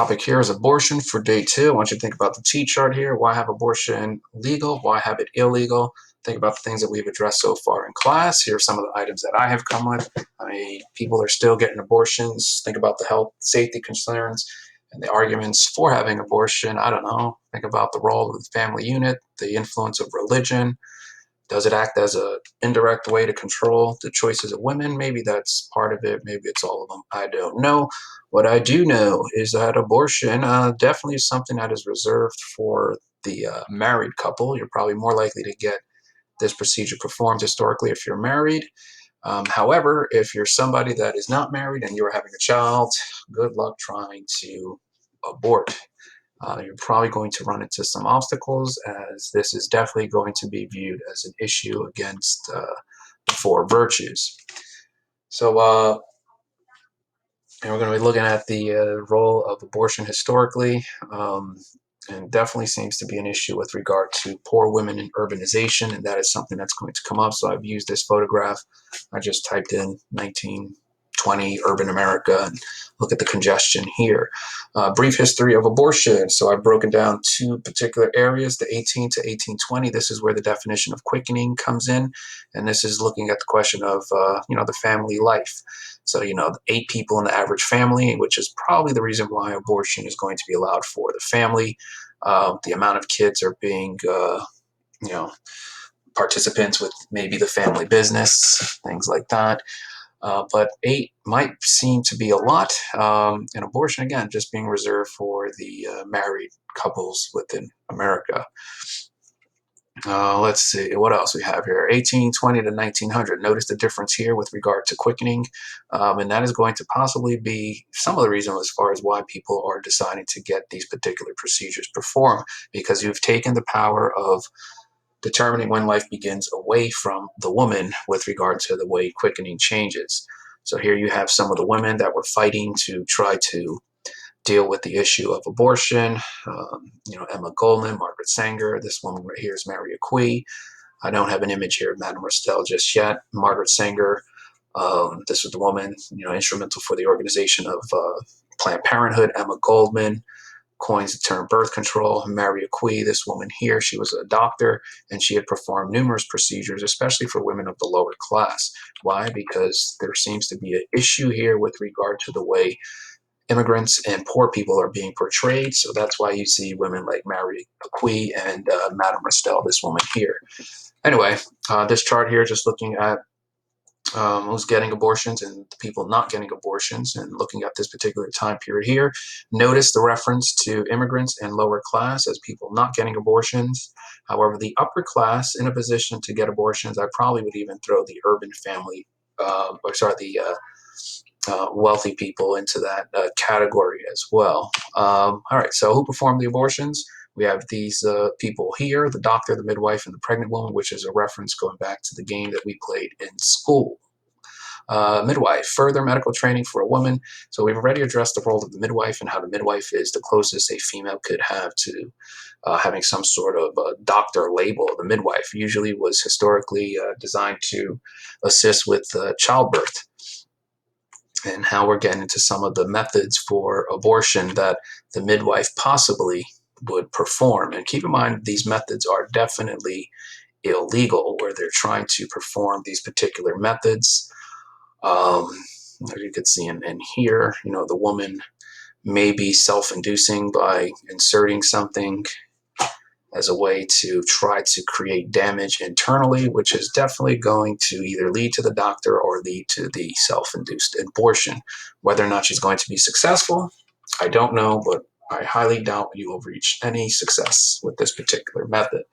Topic here is abortion for day 2. I want you to think about the T-chart here. Why have abortion legal? Why have it illegal? Think about the things that we've addressed so far in class. Here are some of the items that I have come with. People are still getting abortions. Think about the health, safety concerns, and the arguments for having abortion. I don't know. Think about the role of the family unit, the influence of religion. Does it act as an indirect way to control the choices of women? Maybe that's part of it. Maybe it's all of them. I don't know. What I do know is that abortion definitely is something that is reserved for the married couple. You're probably more likely to get this procedure performed historically if you're married. However, if you're somebody that is not married and you're having a child, good luck trying to abort. You're probably going to run into some obstacles, as this is definitely going to be viewed as an issue against the 4 virtues. So, and we're going to be looking at the role of abortion historically, and definitely seems to be an issue with regard to poor women in urbanization, and that is something that's going to come up. So I've used this photograph. I just typed in 1920 urban America and look at the congestion here. Brief history of abortion. So I've broken down 2 particular areas, the 18 to 1820. This is where the definition of quickening comes in, and this is looking at the question of the family life. So, 8 people in the average family, which is probably the reason why abortion is going to be allowed for the family. The amount of kids are being, participants with maybe the family business, things like that. But 8 might seem to be a lot. And abortion, again, just being reserved for the married couples within America. Let's see what else we have here. 1820 to 1900. Notice the difference here with regard to quickening, and that is going to possibly be some of the reason as far as why people are deciding to get these particular procedures performed, because you've taken the power of determining when life begins away from the woman with regard to the way quickening changes. So here you have some of the women that were fighting to try to deal with the issue of abortion. Emma Goldman, Margaret Sanger. This woman right here is Mary Aquis. I don't have an image here of Madame Restell just yet. Margaret Sanger. This was the woman, instrumental for the organization of Planned Parenthood. Emma Goldman coins the term birth control. Mary Aquis, this woman here, she was a doctor, and she had performed numerous procedures, especially for women of the lower class. Why? Because there seems to be an issue here with regard to the way immigrants and poor people are being portrayed. So that's why you see women like Mary Aquis and Madame Restell, this woman here. Anyway, this chart here, just looking at who's getting abortions and the people not getting abortions, and looking at this particular time period here. Notice the reference to immigrants and lower class as people not getting abortions. However, the upper class in a position to get abortions, I probably would even throw the urban family, wealthy people into that category as well. All right, so who performed the abortions? We have these people here, the doctor, the midwife, and the pregnant woman, which is a reference going back to the game that we played in school. Midwife, further medical training for a woman. So we've already addressed the role of the midwife and how the midwife is the closest a female could have to having some sort of doctor label. The midwife usually was historically designed to assist with childbirth, and how we're getting into some of the methods for abortion that the midwife possibly would perform. And keep in mind, these methods are definitely illegal, where they're trying to perform these particular methods. As you could see in here, the woman may be self-inducing by inserting something as a way to try to create damage internally, which is definitely going to either lead to the doctor or lead to the self-induced abortion. Whether or not she's going to be successful, I don't know, but I highly doubt you will reach any success with this particular method.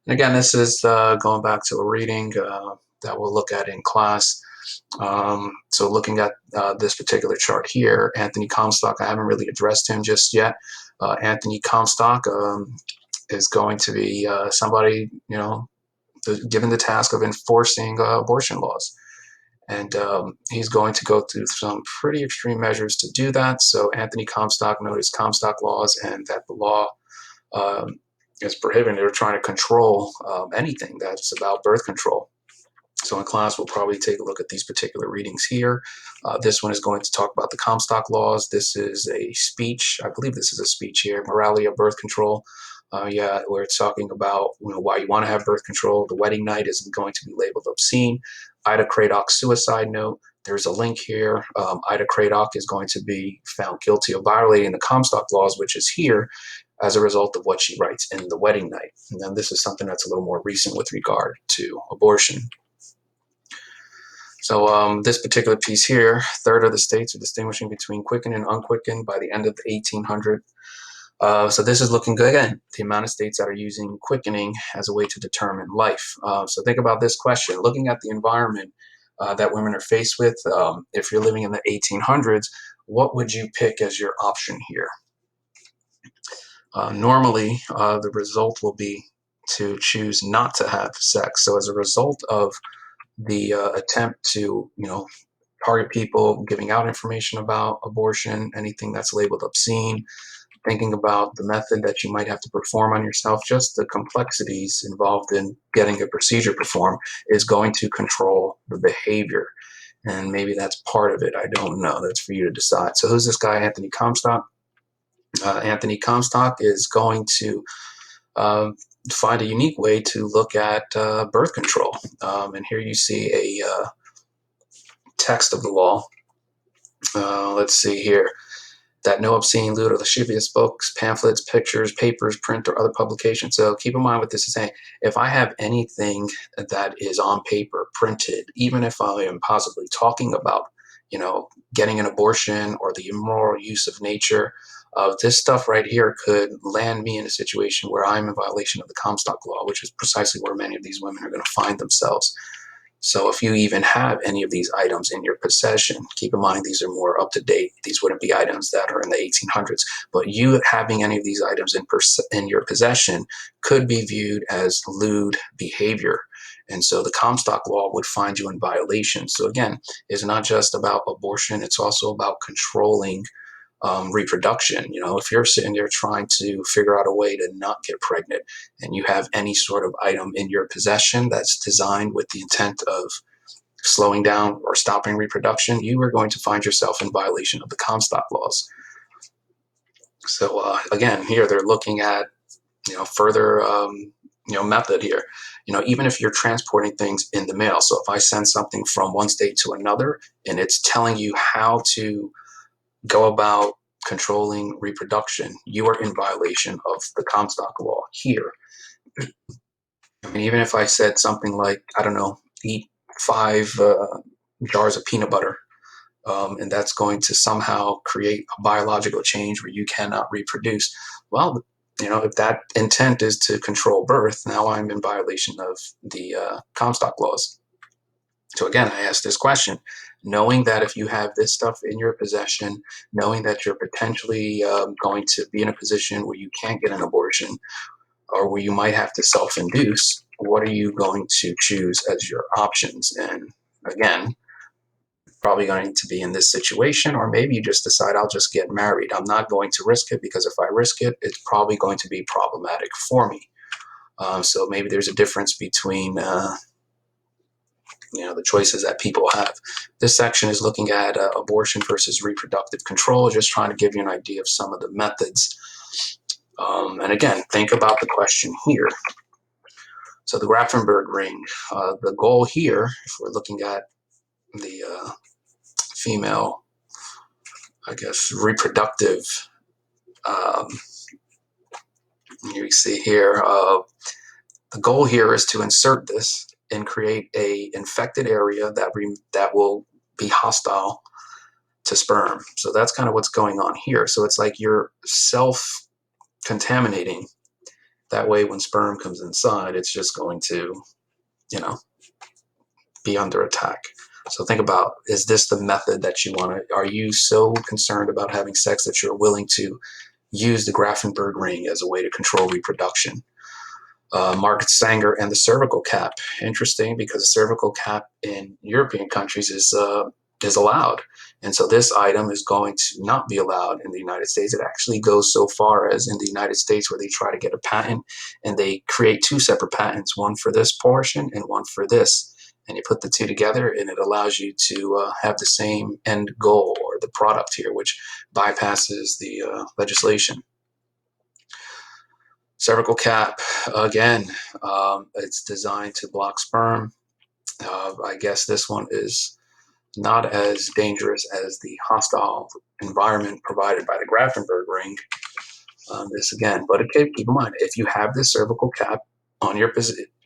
And again, this is going back to a reading that we'll look at in class. So looking at this particular chart here, Anthony Comstock, I haven't really addressed him just yet. Anthony Comstock is going to be somebody, given the task of enforcing abortion laws. And he's going to go through some pretty extreme measures to do that. So Anthony Comstock, noticed Comstock laws, and that the law is prohibiting. They're trying to control anything that's about birth control. So in class, we'll probably take a look at these particular readings here. This one is going to talk about the Comstock laws. This is a speech. I believe this is a speech here, morality of birth control. Where it's talking about why you want to have birth control. The wedding night isn't going to be labeled obscene. Ida Cradock's suicide note. There's a link here. Ida Cradock is going to be found guilty of violating the Comstock laws, which is here, as a result of what she writes in The Wedding Night. And then this is something that's a little more recent with regard to abortion. So this particular piece here, third of the states are distinguishing between quickened and unquickened by the end of the 1800s. So this is looking good again, the amount of states that are using quickening as a way to determine life. So think about this question, looking at the environment that women are faced with. If you're living in the 1800s, what would you pick as your option here? Normally, the result will be to choose not to have sex. So as a result of the attempt to, target people, giving out information about abortion, anything that's labeled obscene, thinking about the method that you might have to perform on yourself, just the complexities involved in getting a procedure performed is going to control the behavior. And maybe that's part of it. I don't know. That's for you to decide. So who's this guy, Anthony Comstock? Anthony Comstock is going to find a unique way to look at birth control. And here you see a text of the law. Let's see here. That no obscene, lewd, or lascivious books, pamphlets, pictures, papers, print, or other publications. So keep in mind what this is saying. If I have anything that is on paper, printed, even if I am possibly talking about, getting an abortion or the immoral use of nature, this stuff right here could land me in a situation where I'm in violation of the Comstock law, which is precisely where many of these women are going to find themselves. So if you even have any of these items in your possession, keep in mind these are more up to date. These wouldn't be items that are in the 1800s, but you having any of these items in your possession could be viewed as lewd behavior. And so the Comstock law would find you in violation. So again, it's not just about abortion, it's also about controlling reproduction. If you're sitting there trying to figure out a way to not get pregnant and you have any sort of item in your possession that's designed with the intent of slowing down or stopping reproduction, you are going to find yourself in violation of the Comstock laws. So again, here they're looking at further method here. Even if you're transporting things in the mail, so if I send something from one state to another and it's telling you how to go about controlling reproduction, you are in violation of the Comstock law here. I mean, even if I said something like, I don't know, eat 5 jars of peanut butter, and that's going to somehow create a biological change where you cannot reproduce. Well, if that intent is to control birth, now I'm in violation of the Comstock laws. So again, I ask this question, knowing that if you have this stuff in your possession, knowing that you're potentially going to be in a position where you can't get an abortion or where you might have to self-induce, what are you going to choose as your options? And again, probably going to be in this situation, or maybe you just decide I'll just get married. I'm not going to risk it because if I risk it, it's probably going to be problematic for me. So maybe there's a difference between the choices that people have. This section is looking at abortion versus reproductive control, just trying to give you an idea of some of the methods. And again, think about the question here. So the Grafenberg ring, the goal here, if we're looking at the female, I guess, reproductive, you see here, the goal here is to insert this and create a infected area that will be hostile to sperm. So that's kind of what's going on here. So it's like you're self-contaminating. That way, when sperm comes inside, it's just going to, be under attack. So think about, is this the method that you want to, are you so concerned about having sex that you're willing to use the Grafenberg ring as a way to control reproduction? Margaret Sanger and the cervical cap. Interesting, because the cervical cap in European countries is allowed. And so this item is going to not be allowed in the United States. It actually goes so far as in the United States where they try to get a patent and they create 2 separate patents, one for this portion and one for this. and you put the two together, and it allows you to have the same end goal or the product here, which bypasses the legislation. Cervical cap, again, it's designed to block sperm. I guess this one is not as dangerous as the hostile environment provided by the Grafenberg ring. This again, but keep in mind, if you have this cervical cap on your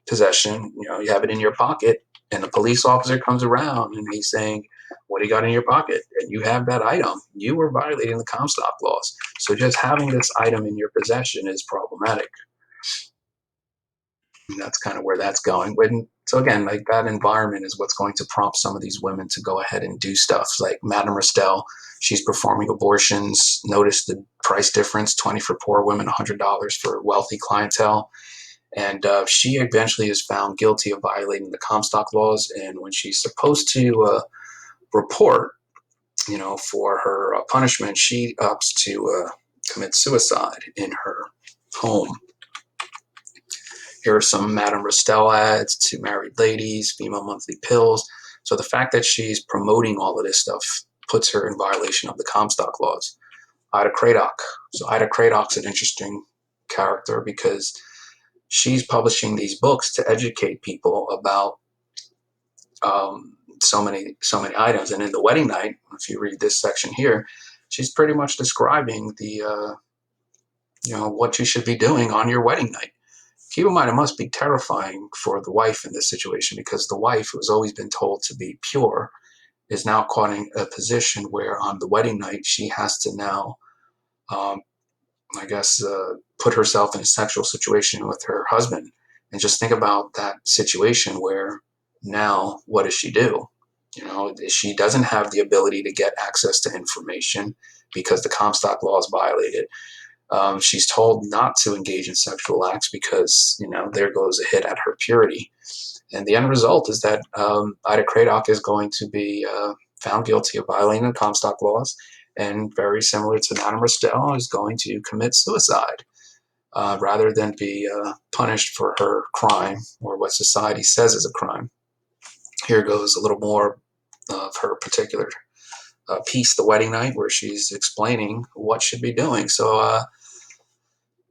possession, you have it in your pocket, and the police officer comes around and he's saying, "What do you got in your pocket?" and you have that item, you were violating the Comstock laws. So just having this item in your possession is problematic. And that's kind of where that's going. So again, like that environment is what's going to prompt some of these women to go ahead and do stuff. Like Madame Restell, she's performing abortions. Notice the price difference: 20 for poor women, $100 for wealthy clientele. And she eventually is found guilty of violating the Comstock laws. And when she's supposed to report, for her punishment, she opts to commit suicide in her home. Here are some Madame Restell ads to married ladies, female monthly pills. So the fact that she's promoting all of this stuff puts her in violation of the Comstock laws. Ida Cradock. So Ida Cradock's an interesting character because she's publishing these books to educate people about so many items. And in The Wedding Night, if you read this section here, she's pretty much describing the what you should be doing on your wedding night. Keep in mind, it must be terrifying for the wife in this situation, because the wife, who has always been told to be pure, is now caught in a position where on the wedding night she has to now, um, put herself in a sexual situation with her husband. And just think about that situation where now what does she do? She doesn't have the ability to get access to information because the Comstock law is violated. She's told not to engage in sexual acts because, there goes a hit at her purity. And the end result is that Ida Cradock is going to be found guilty of violating the Comstock laws, and very similar to Madame Restell, is going to commit suicide rather than be punished for her crime, or what society says is a crime. Here goes a little more of her particular piece, The Wedding Night, where she's explaining what should be doing. So,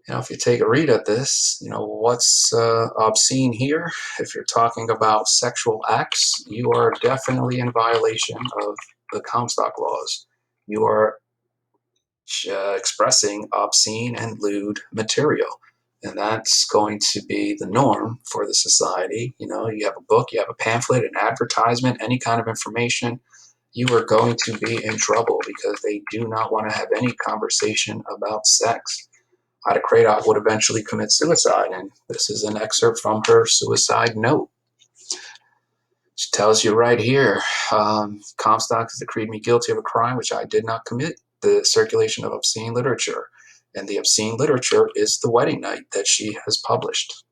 if you take a read at this, what's obscene here. If you're talking about sexual acts, you are definitely in violation of the Comstock laws. You are expressing obscene and lewd material. And that's going to be the norm for the society. You have a book, you have a pamphlet, an advertisement, any kind of information, you are going to be in trouble because they do not want to have any conversation about sex. Ida Cradock would eventually commit suicide, and this is an excerpt from her suicide note. She tells you right here, Comstock has decreed me guilty of a crime which I did not commit, the circulation of obscene literature. And the obscene literature is The Wedding Night that she has published.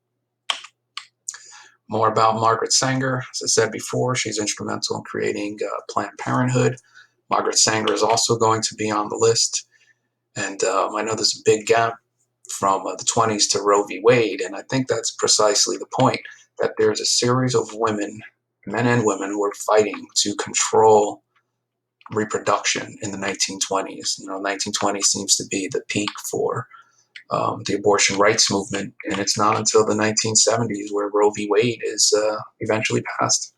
More about Margaret Sanger. As I said before, she's instrumental in creating Planned Parenthood. Margaret Sanger is also going to be on the list. And I know there's a big gap from the 20s to Roe v. Wade, and I think that's precisely the point, that there's a series of women, men and women, who are fighting to control reproduction in the 1920s. 1920 seems to be the peak for the abortion rights movement, and it's not until the 1970s where Roe v. Wade is eventually passed.